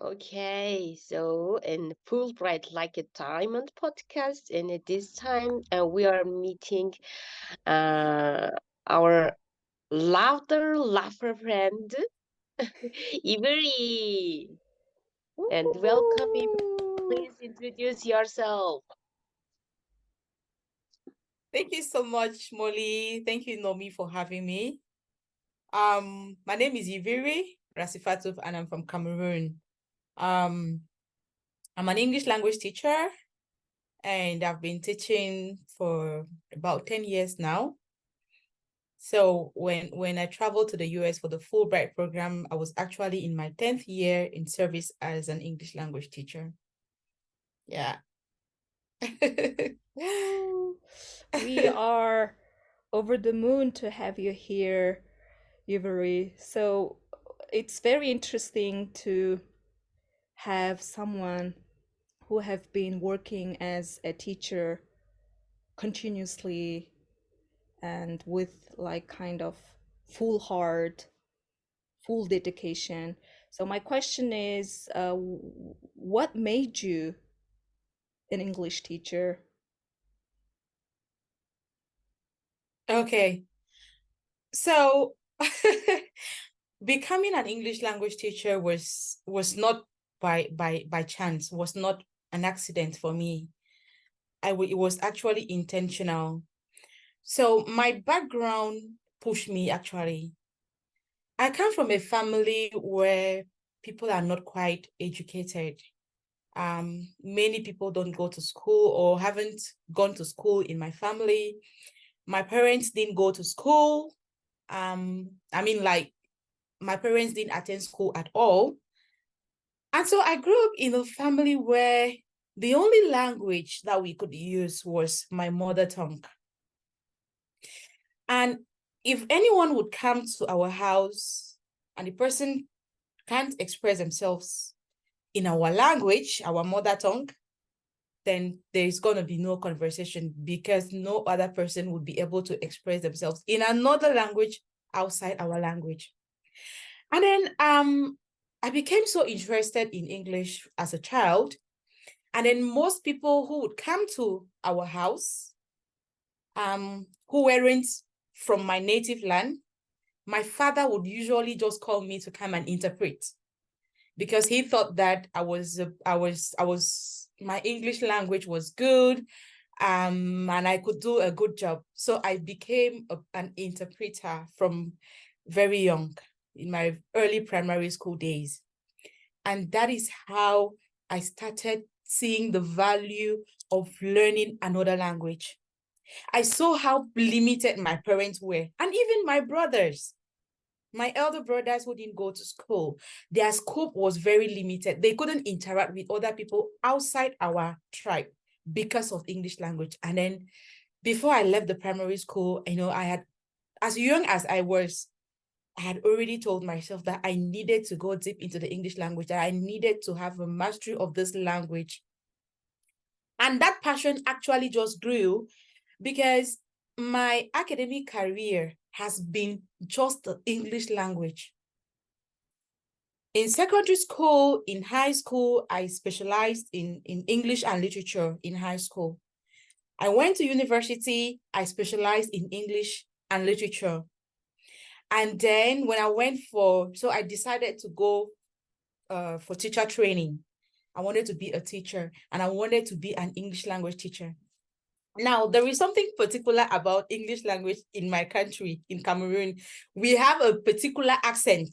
Okay, so in Fulbright like a diamond podcast, and at this time we are meeting uh, our laugher friend, Yiviri. And welcome, Yiviri. Woo! Please introduce yourself. Thank you so much, Molly. Thank you, Nomi, for having me. My name is Yiviri Rasifatov, and I'm from Cameroon. Um, I'm an English language teacher, and I've been teaching for about 10 years now. So when I traveled to the US for the Fulbright program, I was actually in my 10th year in service as an English language teacher. Yeah. Woo! We are over the moon to have you here, Yiviri. So it's very interesting to have someone who have been working as a teacher continuously and with like kind of full heart, full dedication. So my question is, what made you an English teacher? Okay. So becoming an English language teacher was not by chance, was not an accident for me. It was actually intentional. So my background pushed me actually. I come from a family where people are not quite educated. Many people don't go to school or haven't gone to school in my family. My parents didn't go to school. Like my parents didn't attend school at all. And so I grew up in a family where the only language that we could use was my mother tongue. And if anyone would come to our house and the person can't express themselves in our language, our mother tongue, then there's going to be no conversation because no other person would be able to express themselves in another language outside our language. And then I became so interested in English as a child. And then most people who would come to our house, who weren't from my native land, my father would usually just call me to come and interpret because he thought that my English language was good, and I could do a good job. So I became an interpreter from very young in my early primary school days. And that is how I started seeing the value of learning another language. I saw how limited my parents were, and even my brothers. My elder brothers who didn't go to school, their scope was very limited. They couldn't interact with other people outside our tribe because of English language. And then before I left the primary school, I had, as young as I had already told myself that I needed to go deep into the English language, that I needed to have a mastery of this language. And that passion actually just grew because my academic career has been just the English language. In secondary school, in high school, I specialized in English and literature in high school. I went to university, I specialized in English and literature. And then when I decided to go for teacher training. I wanted to be a teacher and I wanted to be an English language teacher. Now, there is something particular about English language in my country, in Cameroon. We have a particular accent,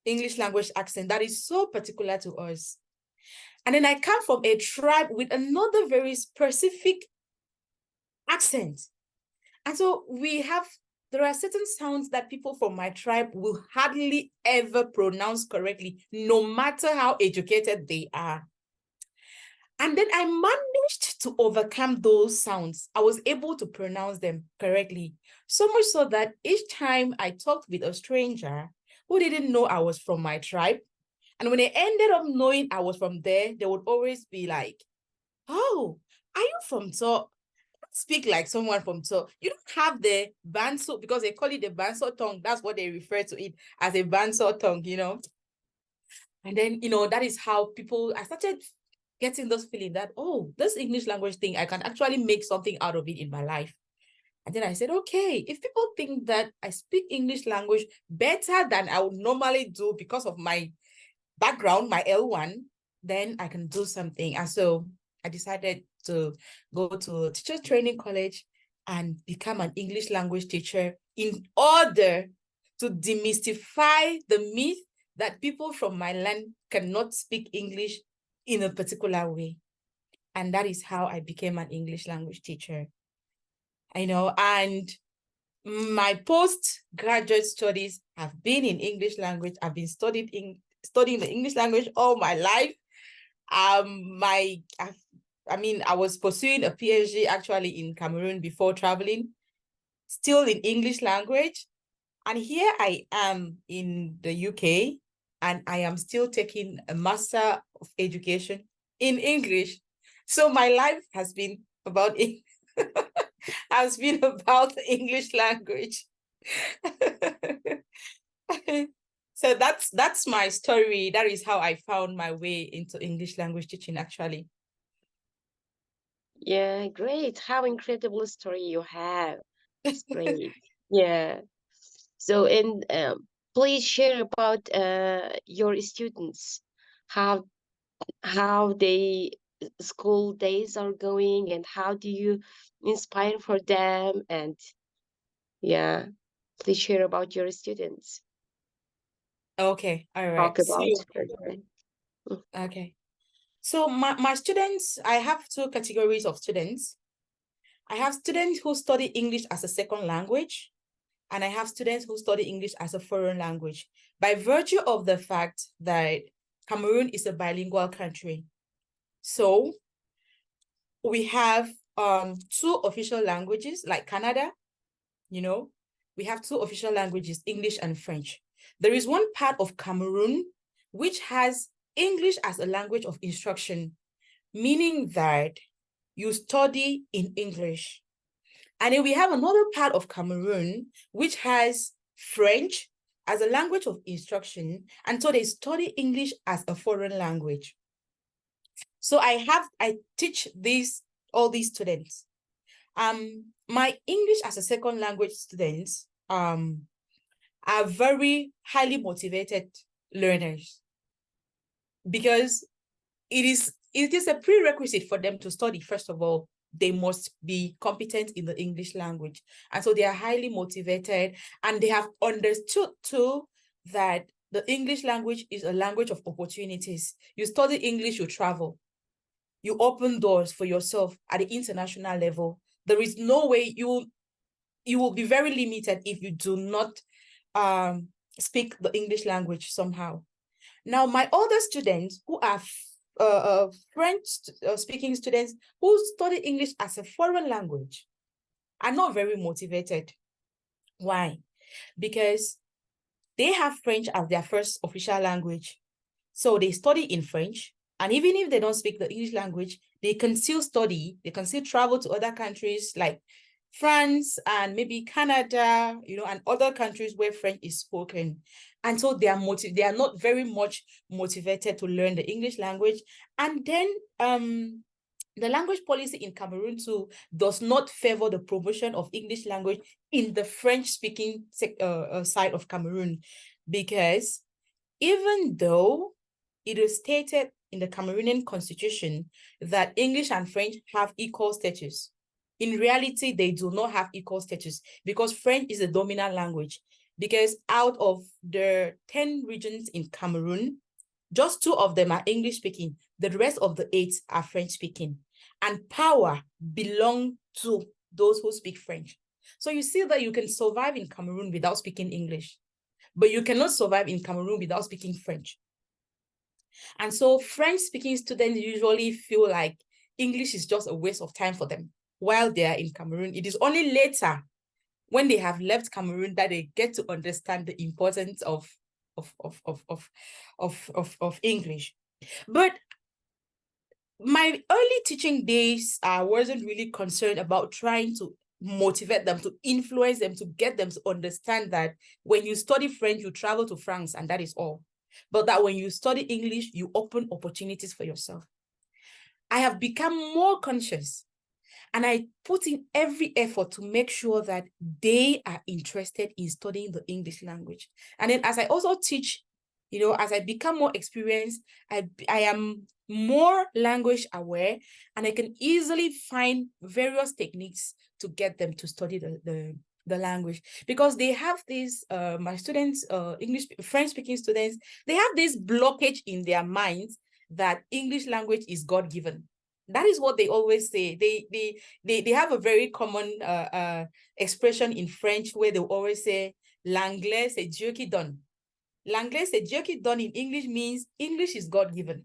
English language accent, that is so particular to us. And then I come from a tribe with another very specific accent. And so there are certain sounds that people from my tribe will hardly ever pronounce correctly, no matter how educated they are. And then I managed to overcome those sounds. I was able to pronounce them correctly. So much so that each time I talked with a stranger who didn't know I was from my tribe, and when they ended up knowing I was from there, they would always be like, "Oh, are you from So?" Speak like someone from So. You don't have the Banso because they call it the Banso tongue. That's what they refer to it as, a Banso tongue, And then, that is how I started getting this feeling that, oh, this English language thing, I can actually make something out of it in my life. And then I said, okay, if people think that I speak English language better than I would normally do because of my background, my L1, then I can do something. And so I decided to go to teacher training college and become an English language teacher in order to demystify the myth that people from my land cannot speak English in a particular way. And that is how I became an English language teacher. And my postgraduate studies have been in English language. I've been studying the English language all my life. I was pursuing a PhD actually in Cameroon before traveling, still in English language. And here I am in the UK, and I am still taking a Master of Education in English. So my life has been about English language. So that's my story. That is how I found my way into English language teaching, actually. Yeah, great. How incredible a story you have. It's great. Yeah. So, and please share about your students, how they school days are going, and how do you inspire for them? And yeah, please share about your students. Okay, all right. Talk about. Okay. So my students, I have two categories of students. I have students who study English as a second language, and I have students who study English as a foreign language, by virtue of the fact that Cameroon is a bilingual country. So we have two official languages, like Canada, we have two official languages, English and French. There is one part of Cameroon which has English as a language of instruction, meaning that you study in English. And then we have another part of Cameroon which has French as a language of instruction, and so they study English as a foreign language. So I teach all these students. My English as a second language students are very highly motivated learners, because it is a prerequisite for them to study. First of all, they must be competent in the English language. And so they are highly motivated, and they have understood too that the English language is a language of opportunities. You study English, you travel. You open doors for yourself at the international level. There is no way you will be very limited if you do not speak the English language somehow. Now, my other students who are French speaking students who study English as a foreign language are not very motivated. Why? Because they have French as their first official language. So they study in French. And even if they don't speak the English language, they can still study. They can still travel to other countries like France and maybe Canada, and other countries where French is spoken. And so they are not very much motivated to learn the English language. And then the language policy in Cameroon too does not favor the promotion of English language in the French-speaking side of Cameroon, because even though it is stated in the Cameroonian constitution that English and French have equal status, in reality, they do not have equal status, because French is the dominant language. Because out of the 10 regions in Cameroon, just 2 of them are English speaking. The rest of the 8 are French speaking. And power belongs to those who speak French. So you see that you can survive in Cameroon without speaking English, but you cannot survive in Cameroon without speaking French. And so French-speaking students usually feel like English is just a waste of time for them while they are in Cameroon. It is only later, when they have left Cameroon, that they get to understand the importance of English. But my early teaching days, I wasn't really concerned about trying to motivate them, to influence them, to get them to understand that when you study French, you travel to France, and that is all. but that when you study English, you open opportunities for yourself. I have become more conscious, and I put in every effort to make sure that they are interested in studying the English language. And then as I also teach, as I become more experienced, I am more language aware, and I can easily find various techniques to get them to study the language, because they have these my students, French speaking students, they have this blockage in their minds that English language is God-given. That is what they always say. They have a very common expression in French where they always say l'anglais c'est Dieu qui donne. L'anglais c'est Dieu qui donne in English means English is God-given.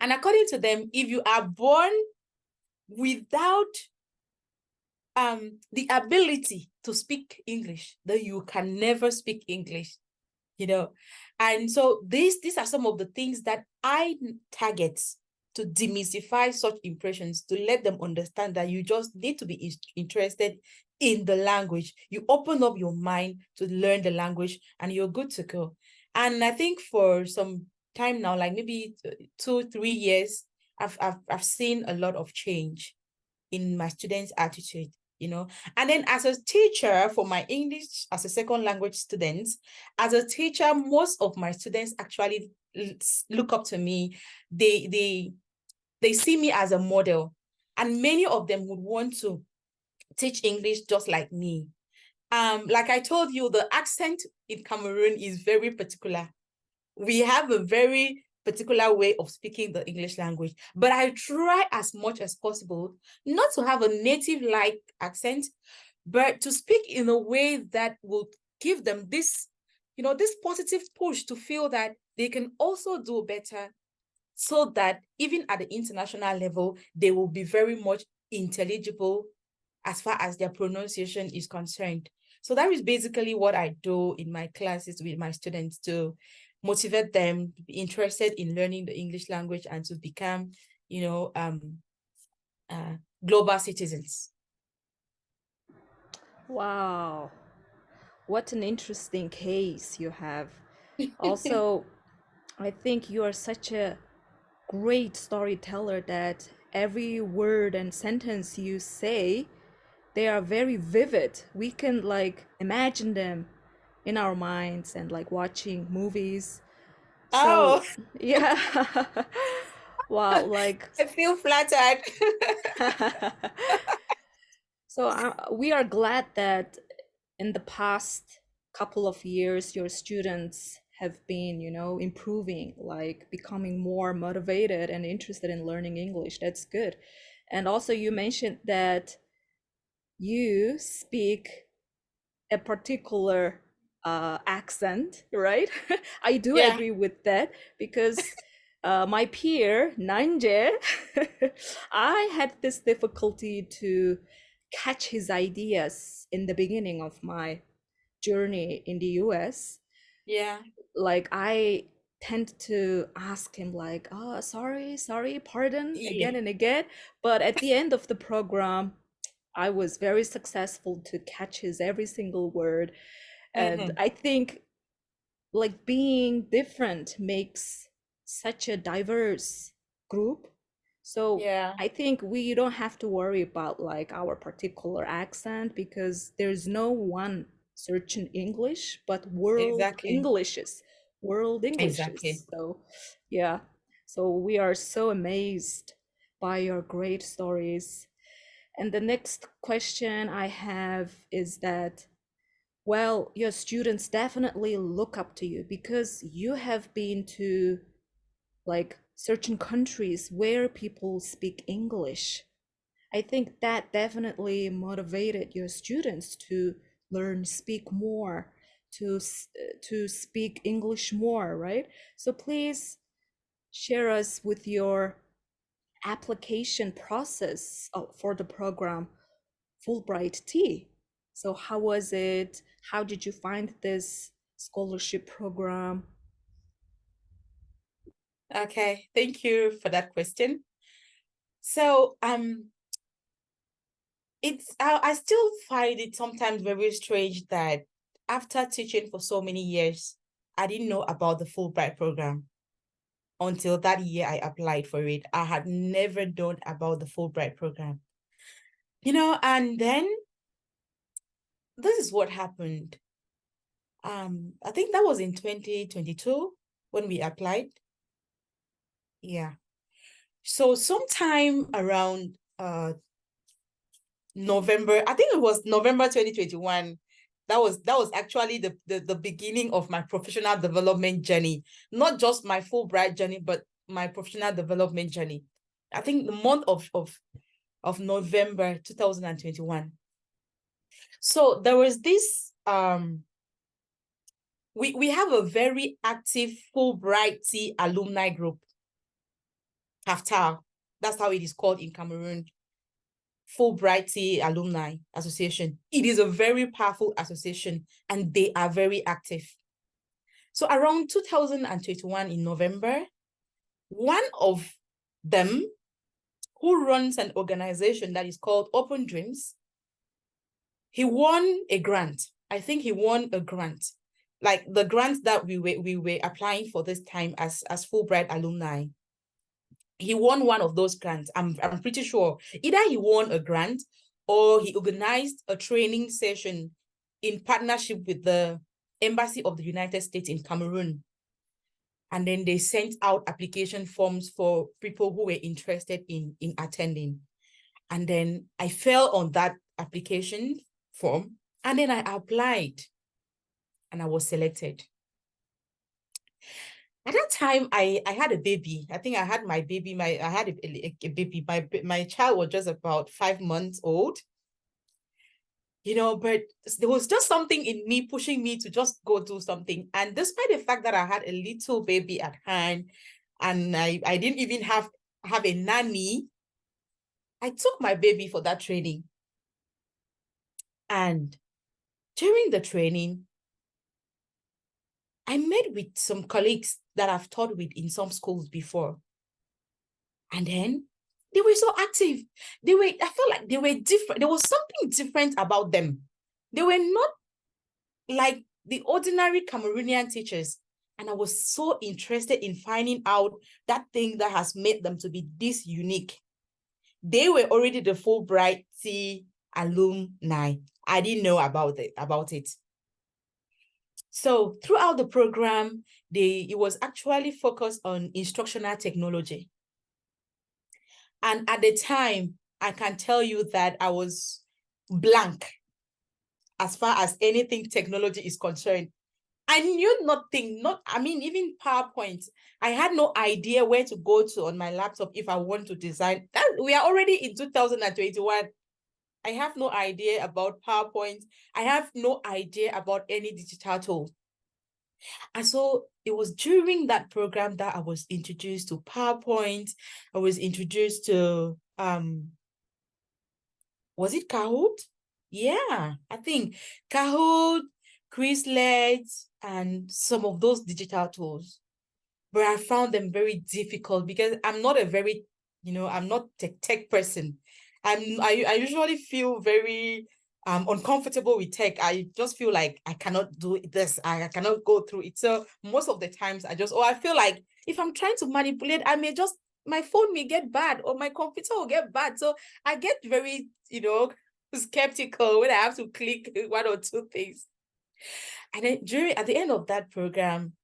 And according to them, if you are born without the ability to speak English, then you can never speak English, And so these are some of the things that I target to demystify such impressions, to let them understand that you just need to be interested in the language. You open up your mind to learn the language and you're good to go. And I think for some time now, like maybe 2-3 years, I've seen a lot of change in my students' attitude, And then as a teacher for my English as a second language students, as a teacher, most of my students actually look up to me. They see me as a model, and many of them would want to teach English just like me. Like I told you, the accent in Cameroon is very particular. We have a very particular way of speaking the English language, but I try as much as possible not to have a native-like accent, but to speak in a way that will give them this, this positive push to feel that they can also do better, so that even at the international level, they will be very much intelligible as far as their pronunciation is concerned. So that is basically what I do in my classes with my students, to motivate them to be interested in learning the English language and to become, global citizens. Wow, what an interesting case you have. Also, I think you are such a great storyteller that every word and sentence you say, they are very vivid. We can like imagine them in our minds and like watching movies. So, Oh, yeah. Wow, like I feel flattered. so we are glad that in the past couple of years your students have been, improving, like becoming more motivated and interested in learning English. That's good. And also you mentioned that you speak a particular accent, right? I do Yeah. agree with that because my peer Nanje, I had this difficulty to catch his ideas in the beginning of my journey in the US. Yeah. Like I tend to ask him like, oh, sorry, pardon, Yeah. again and again. But at the end of the program, I was very successful to catch his every single word. And I think like being different makes such a diverse group. So Yeah. I think we don't have to worry about like our particular accent because there's no one certain English, but Exactly. world Exactly. Englishes. So yeah, so we are so amazed by your great stories. And the next question I have is that, well, your students definitely look up to you because you have been to like certain countries where people speak English. I think that definitely motivated your students to learn, speak more, to speak English more, right? So please share us with your application process for the program Fulbright T. So how was it? How did you find this scholarship program? Okay. Thank you for that question. So, I still find it sometimes very strange that after teaching for so many years, I didn't know about the Fulbright program until that year I applied for it. I had never known about the Fulbright program. And then this is what happened. I think that was in 2022 when we applied. Yeah. So sometime around November, I think it was November 2021. That was actually the beginning of my professional development journey. Not just my Fulbright journey, but my professional development journey. I think the month of November 2021. So there was this we have a very active Fulbright alumni group. CAFTA, that's how it is called in Cameroon. Fulbright Alumni Association. It is a very powerful association and they are very active. So around 2021 in November, one of them who runs an organization that is called Open Dreams, he won a grant. I think he won a grant, like the grant that we were applying for this time as Fulbright alumni. He won one of those grants. I'm pretty sure either he won a grant or he organized a training session in partnership with the Embassy of the United States in Cameroon. And then they sent out application forms for people who were interested in attending. And then I fell on that application form and then I applied and I was selected. At that time, I had a baby. I think I had my baby. I had a baby. My child was just about 5 months old. But there was just something in me pushing me to just go do something. And despite the fact that I had a little baby at hand, and I didn't even have a nanny, I took my baby for that training. And during the training, I met with some colleagues that I've taught with in some schools before. And then they were so active. I felt like they were different. There was something different about them. They were not like the ordinary Cameroonian teachers. And I was so interested in finding out that thing that has made them to be this unique. They were already the Fulbright alumni. I didn't know about it. So throughout the program, it was actually focused on instructional technology. And at the time, I can tell you that I was blank as far as anything technology is concerned. I knew nothing, even PowerPoint. I had no idea where to go to on my laptop if I want to design. We are already in 2021. I have no idea about PowerPoint. I have no idea about any digital tool. And so it was during that program that I was introduced to PowerPoint. I was introduced to, was it Kahoot? Yeah, I think Kahoot, Quizlet, and some of those digital tools. But I found them very difficult because I'm not a very, I'm not tech person. I usually feel very uncomfortable with tech. I just feel like I cannot do this. I cannot go through it. So most of the times I feel like if I'm trying to manipulate, my phone may get bad or my computer will get bad. So I get very, skeptical when I have to click one or two things. And then at the end of that program,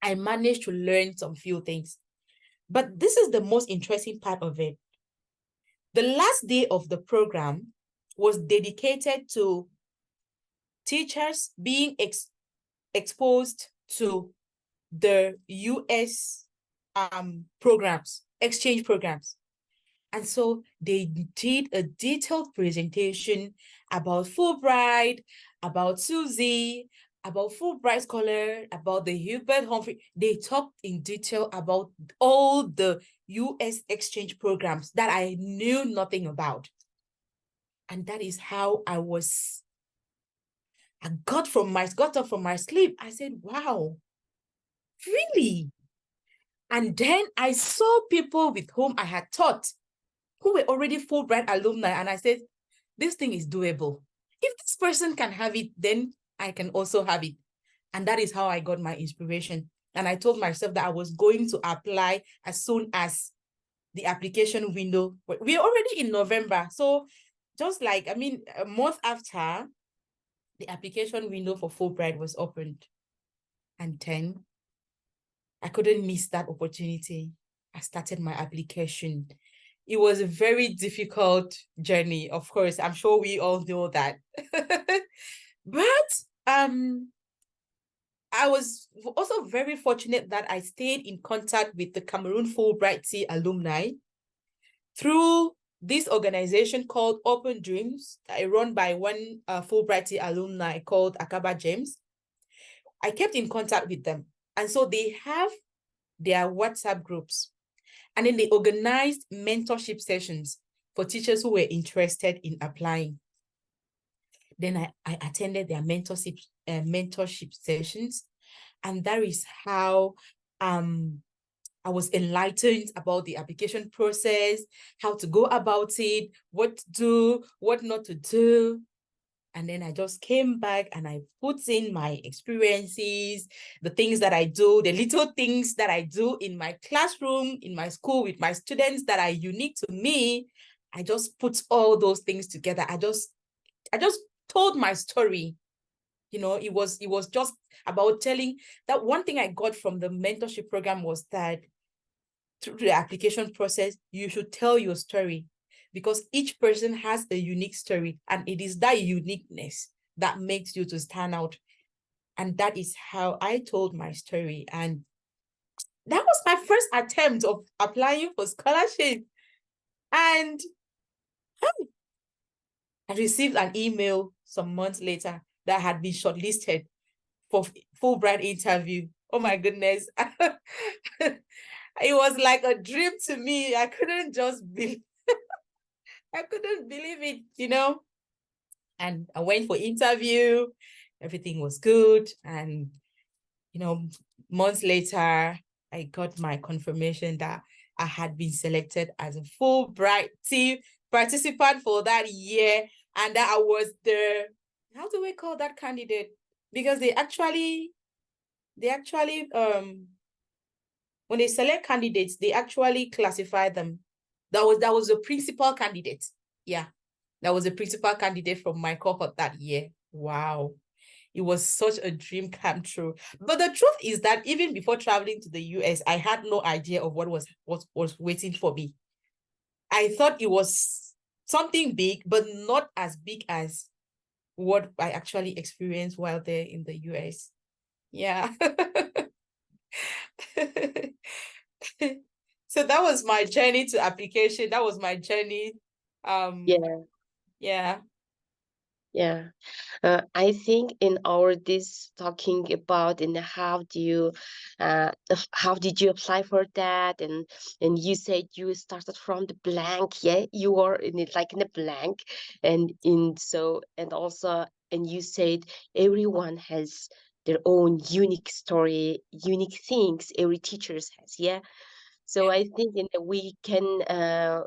I managed to learn some few things. But this is the most interesting part of it. The last day of the program was dedicated to teachers being exposed to the US programs, exchange programs. And so they did a detailed presentation about Fulbright, about Susie, about Fulbright Scholar, about the Hubert Humphrey. They talked in detail about all the US exchange programs that I knew nothing about. And that is how I got up from my sleep. I said, wow, really? And then I saw people with whom I had taught who were already Fulbright alumni. And I said, this thing is doable. If this person can have it, then I can also have it. And that is how I got my inspiration. And I told myself that I was going to apply as soon as the application window. We're already in November. So just like, I mean, a month after, the application window for Fulbright was opened. And then I couldn't miss that opportunity. I started my application. It was a very difficult journey, of course. I'm sure we all know that. But I was also very fortunate that I stayed in contact with the Cameroon Fulbright alumni through this organization called Open Dreams, run by one Fulbright alumni called Akaba James. I kept in contact with them. And so they have their WhatsApp groups. And then they organized mentorship sessions for teachers who were interested in applying. Then I attended their mentorship sessions. And that is how I was enlightened about the application process, how to go about it, what to do, what not to do. And then I just came back and I put in my experiences, the things that I do, the little things that I do in my classroom, in my school with my students that are unique to me. I just put all those things together. I just told my story. You know, it was just about telling. That one thing I got from the mentorship program was that through the application process, you should tell your story, because each person has a unique story, and it is that uniqueness that makes you to stand out. And that is how I told my story. And that was my first attempt of applying for scholarship. And I received an email some months later that I had been shortlisted for Fulbright interview. Oh my goodness. It was like a dream to me. I couldn't believe it, you know. And I went for interview. Everything was good. And, you know, months later, I got my confirmation that I had been selected as a Fulbright team participant for that year. And that I was the, how do we call that candidate? Because they actually, when they select candidates, they actually classify them. That was a principal candidate. Yeah, that was a principal candidate from my cohort that year. Wow. It was such a dream come true. But the truth is that even before traveling to the US, I had no idea of what was waiting for me. I thought it was something big, but not as big as what I actually experienced while there in the US. Yeah. So that was my journey to application. That was my journey. Yeah. Yeah. Yeah. I think in our this talking about and how did you apply for that, and you said you started from the blank. Yeah, you were in it like in a blank, and also, and you said everyone has their own unique story, unique things every teachers has. Yeah. So Yeah. I think we can a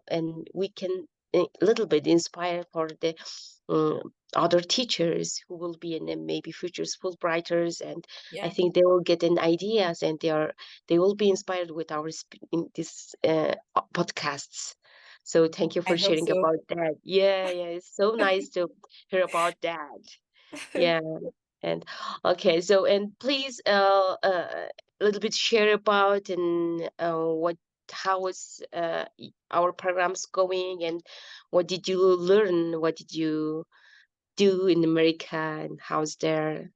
little bit inspire for the other teachers who will be in maybe future Fulbrighters, and I Yeah. think they will get an ideas, and they will be inspired with our in this podcasts. So thank you I for hope sharing so. about that. Yeah, yeah, it's so nice to hear about that. Yeah. And okay, so and please a little bit share about and what how is our programs going, and what did you learn, what did you do in America, and how's there?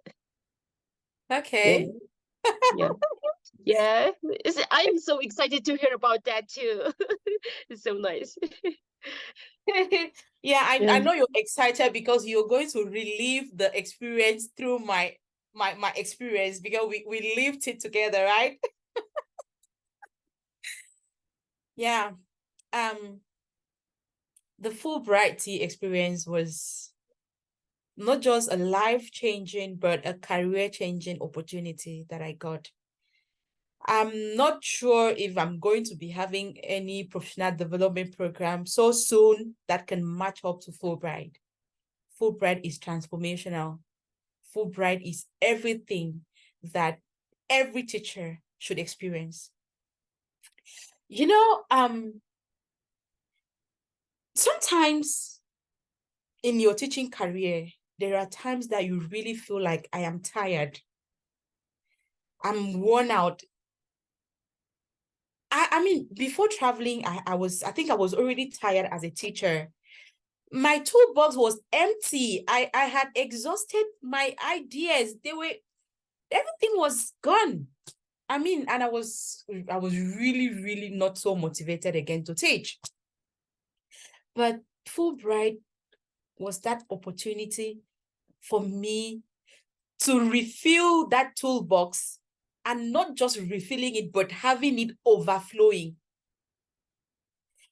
Yeah, Okay. yeah, yeah. I'm so excited to hear about that too. It's so nice. Yeah, Yeah, I know you're excited because you're going to relive the experience through my experience, because we lived it together, right? Yeah. The Fulbright experience was not just a life-changing, but a career-changing opportunity that I got. I'm not sure if I'm going to be having any professional development program so soon that can match up to Fulbright. Fulbright is transformational. Fulbright is everything. that every teacher should experience. Sometimes in your teaching career, there are times that you really feel like, I am tired. I'm worn out. I mean, before traveling, I think I was already tired as a teacher. My toolbox was empty. I had exhausted my ideas. Everything was gone. I mean, and I was really, really not so motivated again to teach. But Fulbright was that opportunity for me to refill that toolbox, and not just refilling it, but having it overflowing,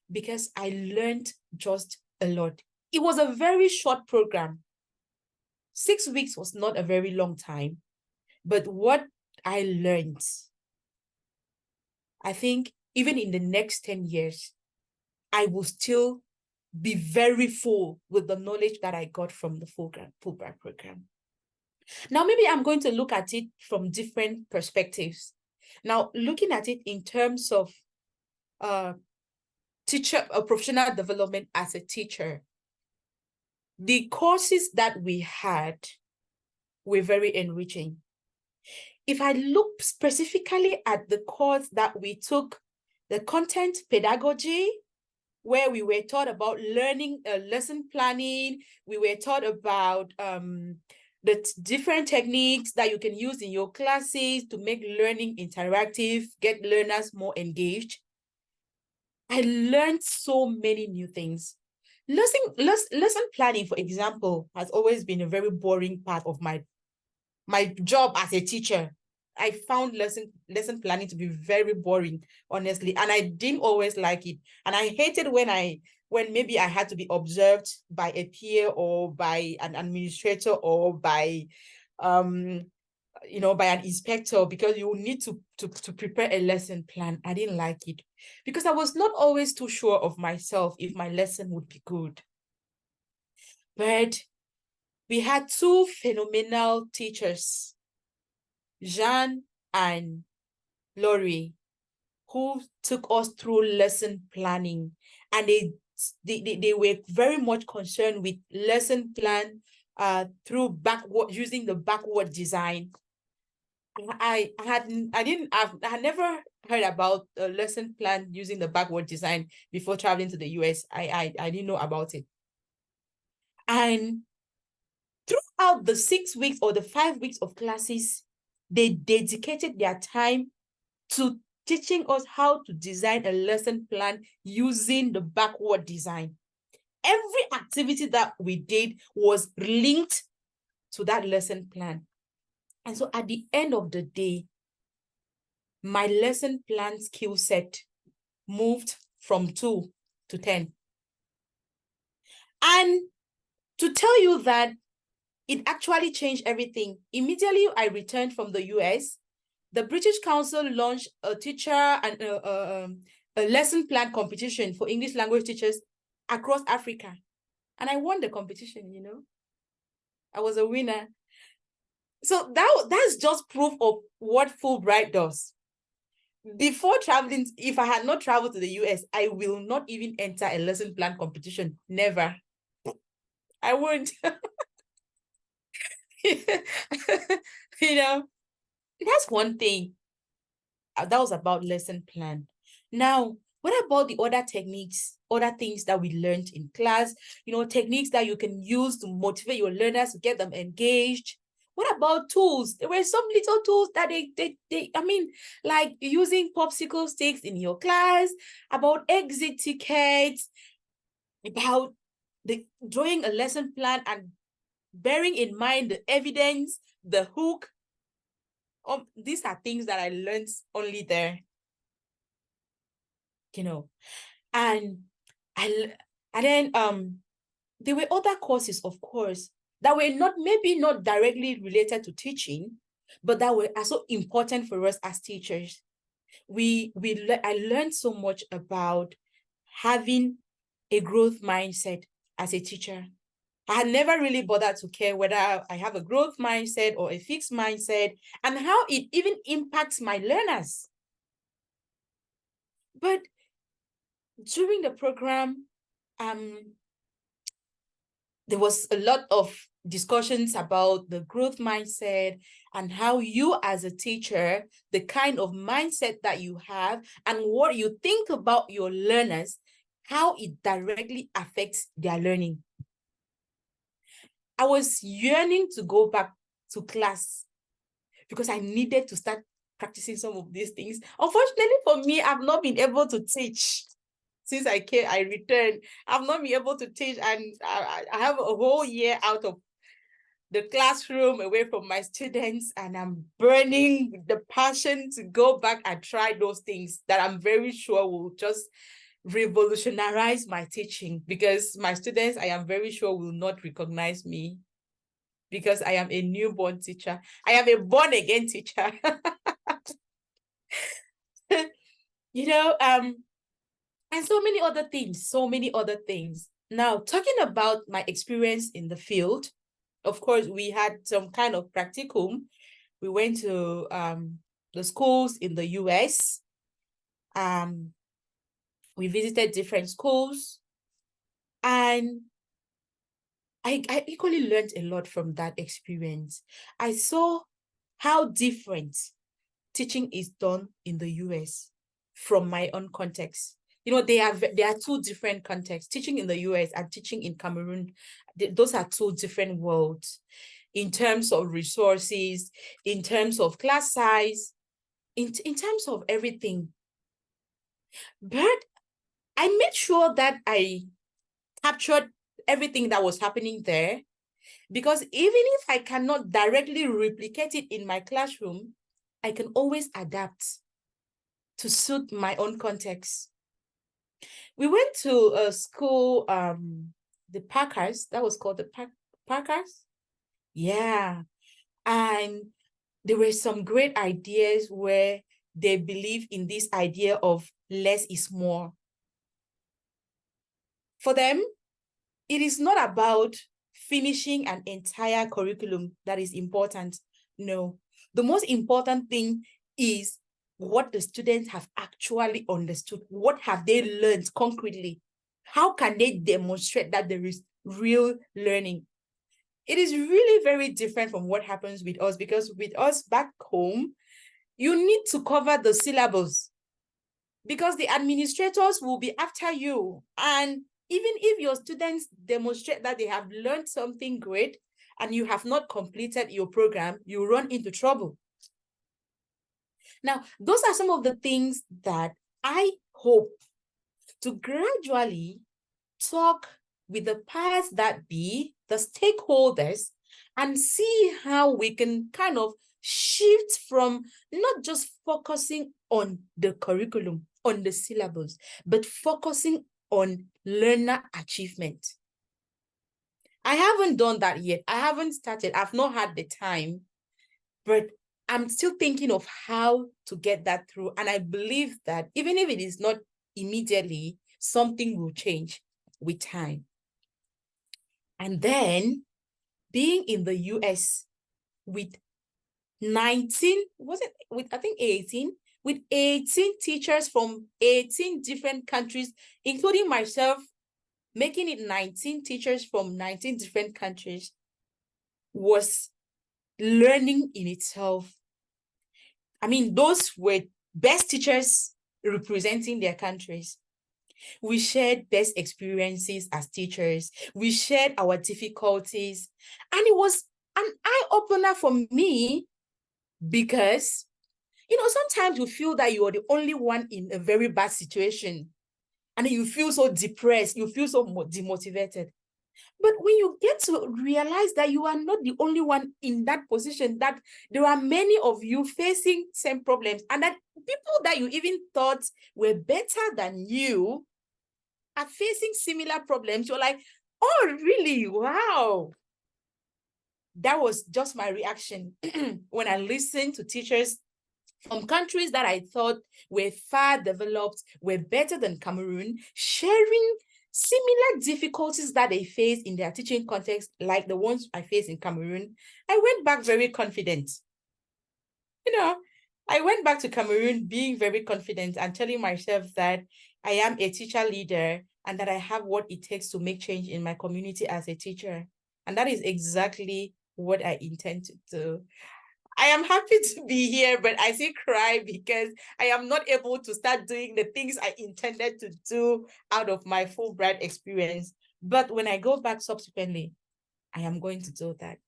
because I learned just a lot. It was a very short program. 6 weeks was not a very long time, but what I learned, I think even in the next 10 years, I will still be very full with the knowledge that I got from the Fulbright program. Now, maybe I'm going to look at it from different perspectives. Now, looking at it in terms of professional development as a teacher, the courses that we had were very enriching. If I look specifically at the course that we took, the content pedagogy, where we were taught about learning, lesson planning, we were taught about the different techniques that you can use in your classes to make learning interactive, get learners more engaged. I learned so many new things. Lesson planning, for example, has always been a very boring part of my job as a teacher. I found lesson planning to be very boring, honestly, and I didn't always like it. And I hated when maybe I had to be observed by a peer or by an administrator or by by an inspector, because you need to prepare a lesson plan. I didn't like it because I was not always too sure of myself if my lesson would be good. But we had two phenomenal teachers, Jean and Laurie, who took us through lesson planning, and they were very much concerned with lesson plan through using the backward design. I had never heard about a lesson plan using the backward design before traveling to the US. I didn't know about it. And throughout the 6 weeks or the 5 weeks of classes, they dedicated their time to teaching us how to design a lesson plan using the backward design. Every activity that we did was linked to that lesson plan. And so at the end of the day, my lesson plan skill set moved from 2 to 10. And to tell you that it actually changed everything. Immediately I returned from the US, the British Council launched a teacher and a lesson plan competition for English language teachers across Africa. And I won the competition, I was a winner. So that's just proof of what Fulbright does. Before traveling, if I had not traveled to the US, I will not even enter a lesson plan competition. Never. I won't. That's one thing. That was about lesson plan. Now, what about the other techniques, other things that we learned in class? Techniques that you can use to motivate your learners, to get them engaged. What about tools? There were some little tools that like using popsicle sticks in your class, about exit tickets, about drawing a lesson plan and bearing in mind the evidence, the hook. These are things that I learned only there. And then there were other courses, of course, that were maybe not directly related to teaching, but that were also important for us as teachers. I learned so much about having a growth mindset as a teacher. I had never really bothered to care whether I have a growth mindset or a fixed mindset and how it even impacts my learners. But during the program, there was a lot of discussions about the growth mindset and how you as a teacher, the kind of mindset that you have and what you think about your learners, how it directly affects their learning. I was yearning to go back to class because I needed to start practicing some of these things. Unfortunately for me, I've not been able to teach. Since I returned, I've not been able to teach, and I have a whole year out of the classroom away from my students, and I'm burning with the passion to go back and try those things that I'm very sure will just revolutionize my teaching, because my students, I am very sure, will not recognize me because I am a newborn teacher. I am a born-again teacher. And so many other things. Now, talking about my experience in the field, of course, we had some kind of practicum. We went to the schools in the US. We visited different schools. And I equally learned a lot from that experience. I saw how different teaching is done in the US from my own context. There are two different contexts. Teaching in the US and teaching in Cameroon, those are two different worlds in terms of resources, in terms of class size, in terms of everything. But I made sure that I captured everything that was happening there, because even if I cannot directly replicate it in my classroom, I can always adapt to suit my own context. We went to a school, the Parkers, that was called the Parkers. Yeah. And there were some great ideas where they believe in this idea of less is more. For them, it is not about finishing an entire curriculum that is important. No, the most important thing is what the students have actually understood. What have they learned concretely? How can they demonstrate that there is real learning? It is really very different from what happens with us, because with us back home, you need to cover the syllabus because the administrators will be after you. And even if your students demonstrate that they have learned something great and you have not completed your program, you run into trouble. Now, those are some of the things that I hope to gradually talk with the powers that be, the stakeholders, and see how we can kind of shift from not just focusing on the curriculum, on the syllabus, but focusing on learner achievement. I haven't done that yet. I haven't started. I've not had the time, but I'm still thinking of how to get that through. And I believe that even if it is not immediately, something will change with time. And then being in the US with 19, I think 18, with 18 teachers from 18 different countries, including myself, making it 19 teachers from 19 different countries was learning in itself. I mean, those were best teachers representing their countries. We shared best experiences as teachers. We shared our difficulties. And it was an eye-opener for me because, sometimes you feel that you are the only one in a very bad situation. And you feel so depressed. You feel so demotivated. But when you get to realize that you are not the only one in that position, that there are many of you facing same problems, and that people that you even thought were better than you are facing similar problems, you're like, oh, really? Wow. That was just my reaction when I listened to teachers from countries that I thought were far developed, were better than Cameroon, sharing similar difficulties that they face in their teaching context, like the ones I faced in Cameroon, I went back very confident. I went back to Cameroon being very confident and telling myself that I am a teacher leader and that I have what it takes to make change in my community as a teacher. And that is exactly what I intend to do. I am happy to be here, but I still cry because I am not able to start doing the things I intended to do out of my Fulbright experience. But when I go back subsequently, I am going to do that.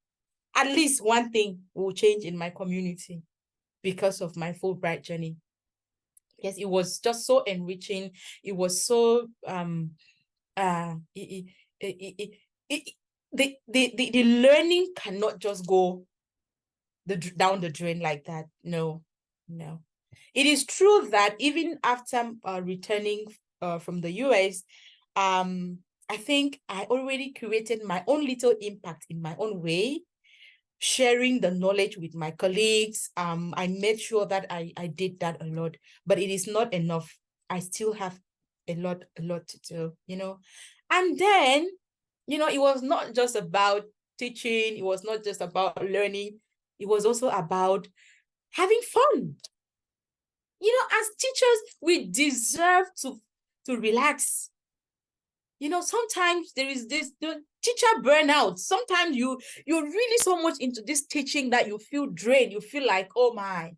At least one thing will change in my community because of my Fulbright journey. Yes, it was just so enriching. It was so the learning cannot just go down the drain like that. No. It is true that even after returning from the US, I think I already created my own little impact in my own way, sharing the knowledge with my colleagues. I made sure that I did that a lot, but it is not enough. I still have a lot to do, And then, it was not just about teaching. It was not just about learning. It was also about having fun. As teachers, we deserve to relax. Sometimes there is this teacher burnout. Sometimes you're really so much into this teaching that you feel drained. You feel like, oh my.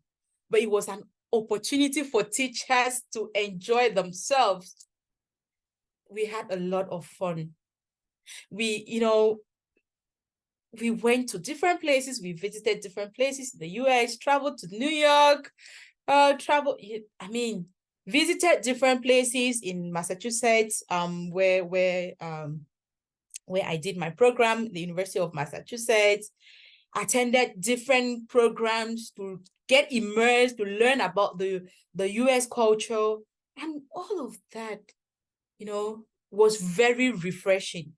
But it was an opportunity for teachers to enjoy themselves. We had a lot of fun. We went to different places. We visited different places in the US, traveled to New York, visited different places in Massachusetts, where I did my program, the University of Massachusetts, attended different programs to get immersed, to learn about the US culture. And all of that, was very refreshing,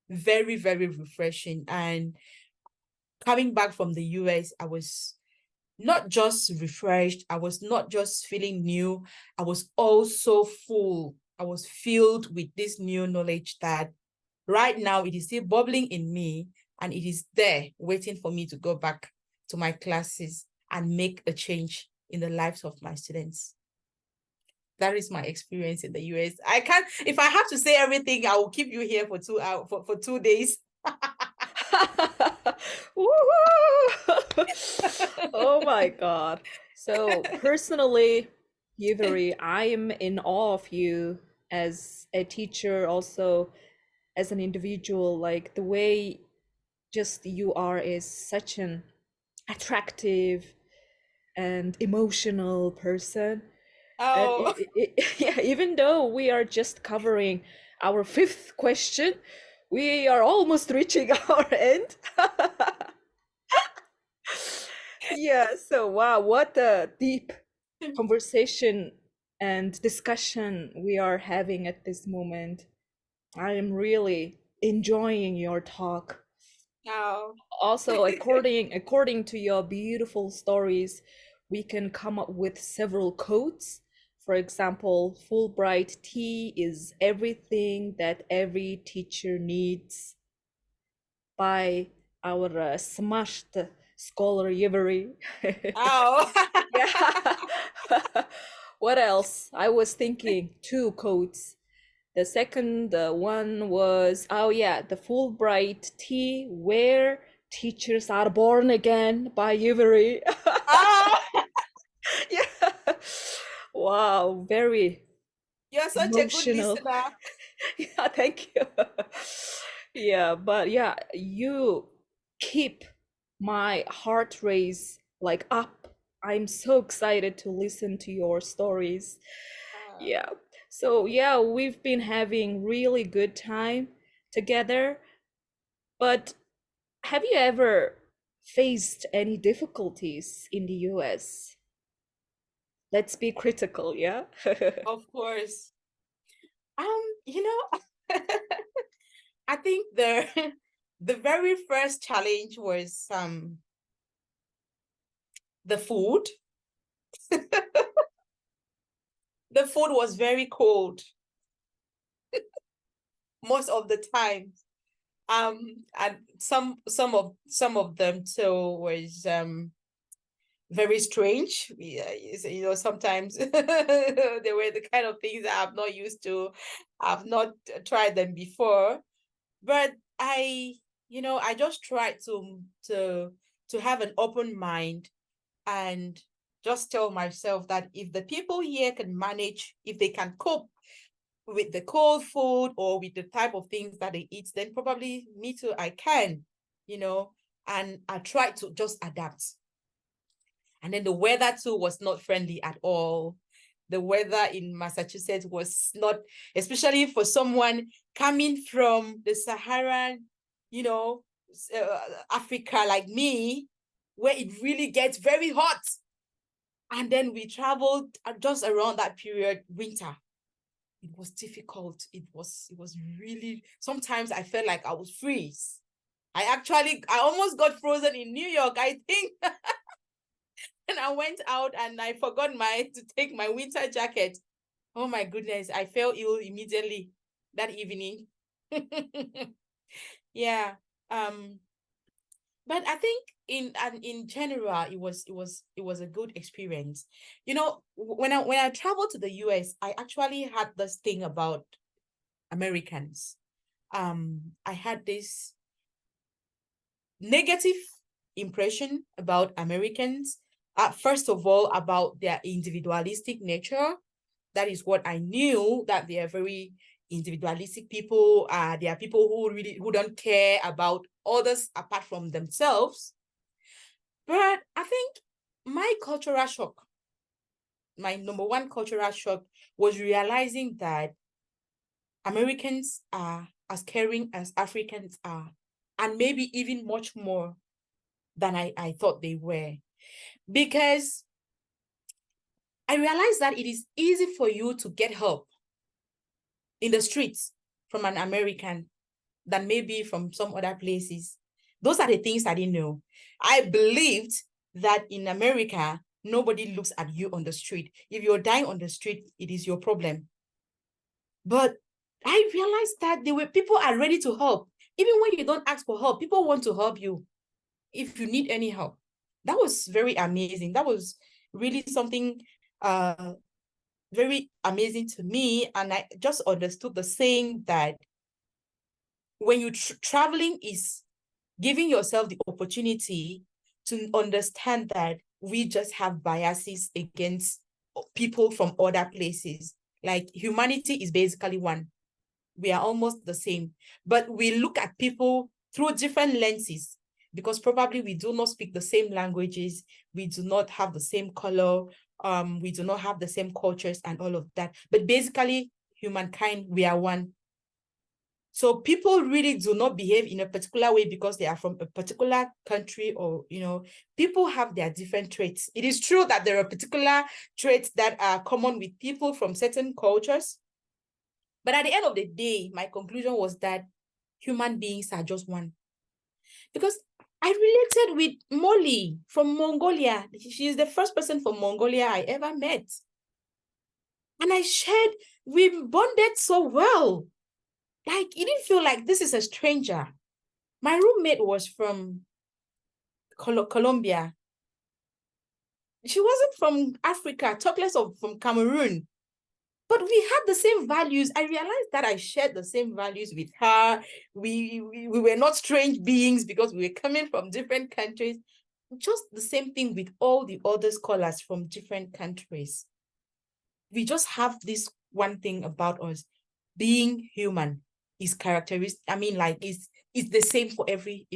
very, very refreshing. And coming back from the US, I was not just refreshed. I was not just feeling new. I was also full. I was filled with this new knowledge that right now it is still bubbling in me, and it is there waiting for me to go back to my classes and make a change in the lives of my students. That is my experience in the US. I can't, if I have to say everything, I will keep you here for 2 hours, for 2 days. Oh my God. So personally, Yiviri, I am in awe of you as a teacher, also as an individual. Like the way just you are is such an attractive and emotional person. And Oh, yeah, even though we are just covering our 5th question, we are almost reaching our end. Yeah, so wow, what a deep conversation and discussion we are having at this moment. I am really enjoying your talk. oh. Also, according to your beautiful stories, we can come up with several quotes. For example, Fulbright tea is everything that every teacher needs, by our smashed scholar Yiviri. Oh. Yeah. What else? I was thinking 2 quotes. The second one was, oh yeah, the Fulbright tea, where teachers are born again, by Yiviri. Oh, Yeah. Wow, very you're such a good emotional. listener. Yeah, thank you. Yeah, but yeah, you keep my heart race like up. I'm so excited to listen to your stories. Yeah. So yeah, we've been having really good time together. But have you ever faced any difficulties in the US? Let's be critical, yeah? Of course. You know, I think the the very first challenge was the food. The food was very cold. most of the time. And some of them too was very strange. Sometimes they were the kind of things that I'm not used to. I've not tried them before, but I just try to have an open mind and just tell myself that if the people here can manage, if they can cope with the cold food or with the type of things that they eat, then probably me too, I can, and I try to just adapt. And then the weather too was not friendly at all. The weather in Massachusetts was not, especially for someone coming from the Saharan, Africa like me, where it really gets very hot. And then we traveled just around that period, winter. It was difficult. It was really, sometimes I felt like I would freeze. I almost got frozen in New York, I think. And I went out and I forgot to take my winter jacket. Oh my goodness, I fell ill immediately that evening. Yeah. But I think in general, it was a good experience. When I traveled to the US, I actually had this thing about Americans. I had this negative impression about Americans. First of all, about their individualistic nature. That is what I knew, that they are very individualistic people. They are people who don't care about others apart from themselves. But I think my number one cultural shock was realizing that Americans are as caring as Africans are, and maybe even much more than I thought they were. Because I realized that it is easy for you to get help in the streets from an American than maybe from some other places. Those are the things I didn't know. I believed that in America, nobody looks at you on the street. If you're dying on the street, it is your problem. But I realized that people are ready to help. Even when you don't ask for help, people want to help you if you need any help. That was very amazing. That was really something very amazing to me. And I just understood the saying that when you traveling is giving yourself the opportunity to understand that we just have biases against people from other places. Like humanity is basically one. We are almost the same, but we look at people through different lenses because probably we do not speak the same languages. We do not have the same color. We do not have the same cultures and all of that. But basically, humankind, we are one. So people really do not behave in a particular way because they are from a particular country or, people have their different traits. It is true that there are particular traits that are common with people from certain cultures. But at the end of the day, my conclusion was that human beings are just one. Because I related with Molly from Mongolia. She is the first person from Mongolia I ever met. And we bonded so well. Like, it didn't feel like this is a stranger. My roommate was from Colombia. She wasn't from Africa, talk less of from Cameroon. But we had the same values. I realized that I shared the same values with her. We were not strange beings because we were coming from different countries. Just the same thing with all the other scholars from different countries. We just have this one thing about us. Being human is characteristic. I mean, like, it's the same for every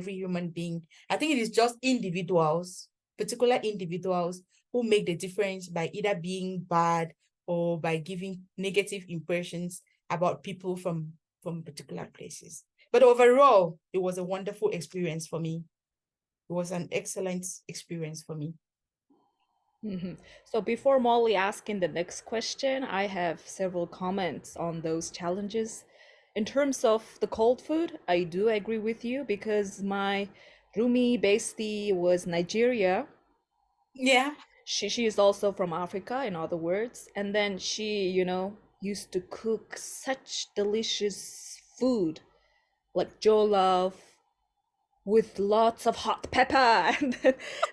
human being. I think it is just particular individuals who make the difference by either being bad or by giving negative impressions about people from particular places. But overall, it was a wonderful experience for me. It was an excellent experience for me. Mm-hmm. So before Molly asking the next question, I have several comments on those challenges. In terms of the cold food, I do agree with you because my roomie bestie was Nigeria. Yeah. She is also from Africa, in other words. And then she, used to cook such delicious food, like jollof with lots of hot pepper. And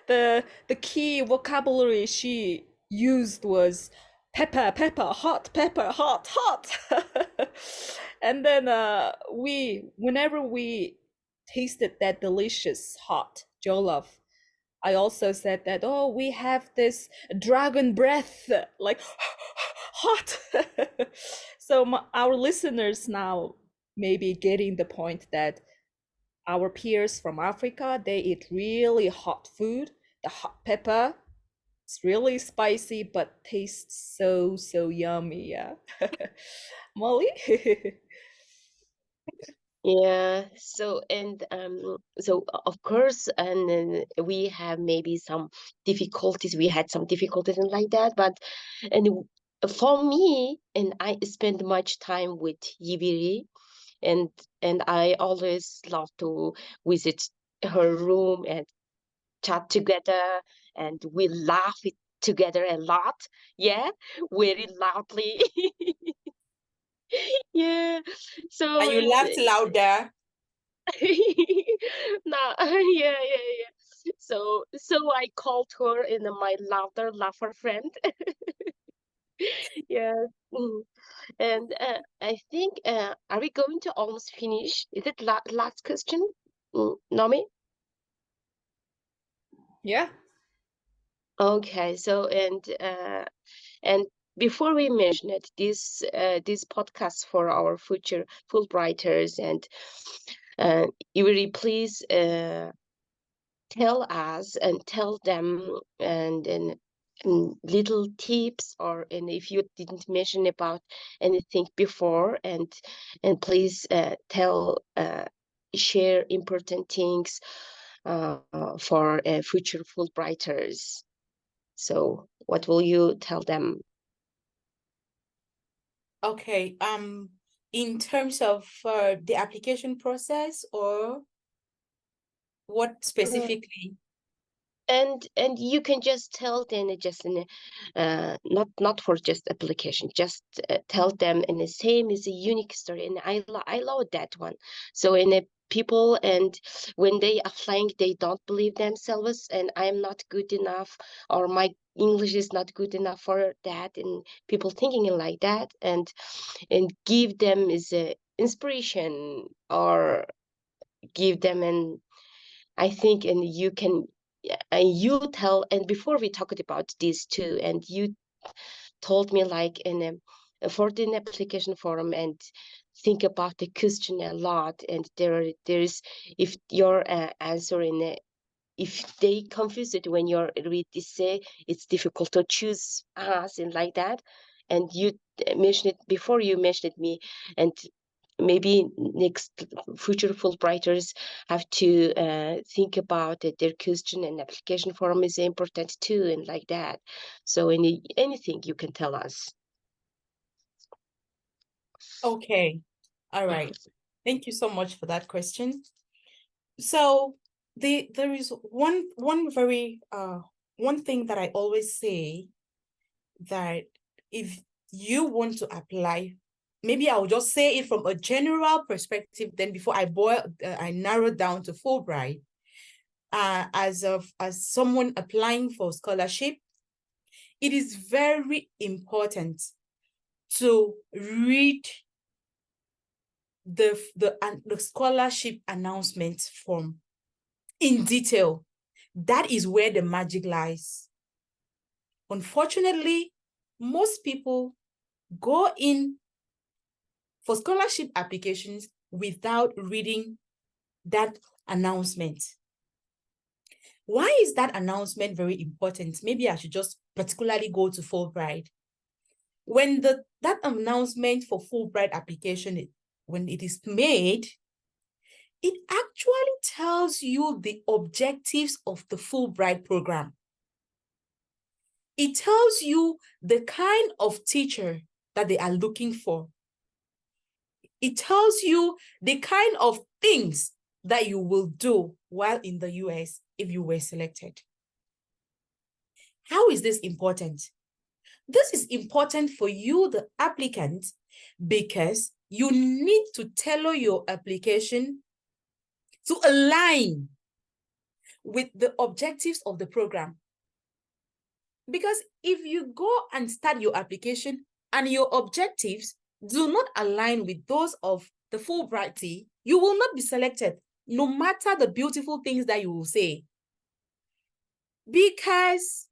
then the key vocabulary she used was pepper, pepper, hot pepper, hot, hot. And then whenever we tasted that delicious hot jollof, I also said that, oh, we have this dragon breath, like hot. So our listeners now may be getting the point that our peers from Africa, they eat really hot food. The hot pepper, it's really spicy, but tastes so, so yummy. Yeah. Molly? Yeah, so and of course, and then we have maybe some difficulties. We had some difficulties and like that, but and for me, and I spend much time with Yiviri, and I always love to visit her room and chat together, and we laugh it together a lot. Yeah, very loudly. Yeah, so And you laughed louder. no, yeah. So I called her in my laugher friend. Yeah. Mm. And I think are we going to almost finish? Is it last question, Nami? Yeah. Okay. So and before we mention it, this podcast for our future Fulbrighters and Yuri, please tell us and tell them and little tips, or and if you didn't mention about anything before, and please share important things for future Fulbrighters. So what will you tell them? Okay. In terms of the application process, or what specifically? And you can just tell them just in not for just application, just tell them, and the same is a unique story, and I love that one. So in a people, and when they applying, they don't believe themselves, and I'm not good enough, or my English is not good enough for that, and people thinking like that, and give them is a inspiration, or give them an I think, and you can, and you tell, and before we talked about this too, and you told me like in a for the application form, and think about the question a lot, and there's if your answer in a, if they confuse it when you're read this say, it's difficult to choose us and like that, and you mentioned it before, you mentioned me, and maybe next future Fulbrighters have to think about that their question and application form is important too, and like that. So anything you can tell us. Okay. All right. Thank you so much for that question. So there is one very one thing that I always say, that if you want to apply, maybe I'll just say it from a general perspective, then before I narrow down to Fulbright. As someone applying for scholarship, it is very important to read the scholarship announcement form in detail. That is where the magic lies. Unfortunately, most people go in for scholarship applications without reading that announcement. Why is that announcement very important? Maybe I should just particularly go to Fulbright. When that announcement for Fulbright application, when it is made, it actually tells you the objectives of the Fulbright program. It tells you the kind of teacher that they are looking for. It tells you the kind of things that you will do while in the US if you were selected. How is this important? This is important for you, the applicant, because you need to tailor your application to align with the objectives of the program. Because if you go and start your application and your objectives do not align with those of the Fulbright, you will not be selected, no matter the beautiful things that you will say. Because